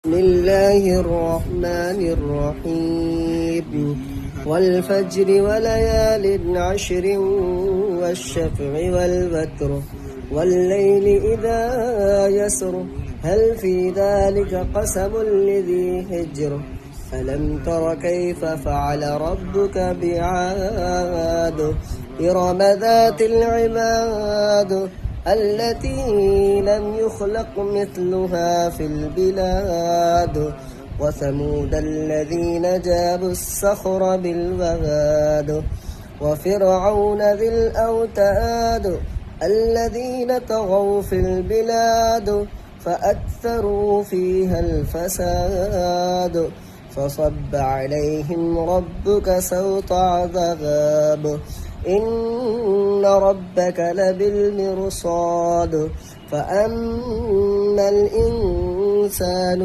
بسم الله الرحمن الرحيم والفجر وليال عشر والشفع والوتر والليل إذا يسر هل في ذلك قسم لذي حجر ألم تر كيف فعل ربك بعاد إرم ذات العماد التي لم يخلق مثلها في البلاد وثمود الذين جابوا الصخر بالواد وفرعون ذي الأوتاد الذين طغوا في البلاد فأكثروا فيها الفساد فصب عليهم ربك سوط عذاب إن ربك لبالمرصاد فأما الإنسان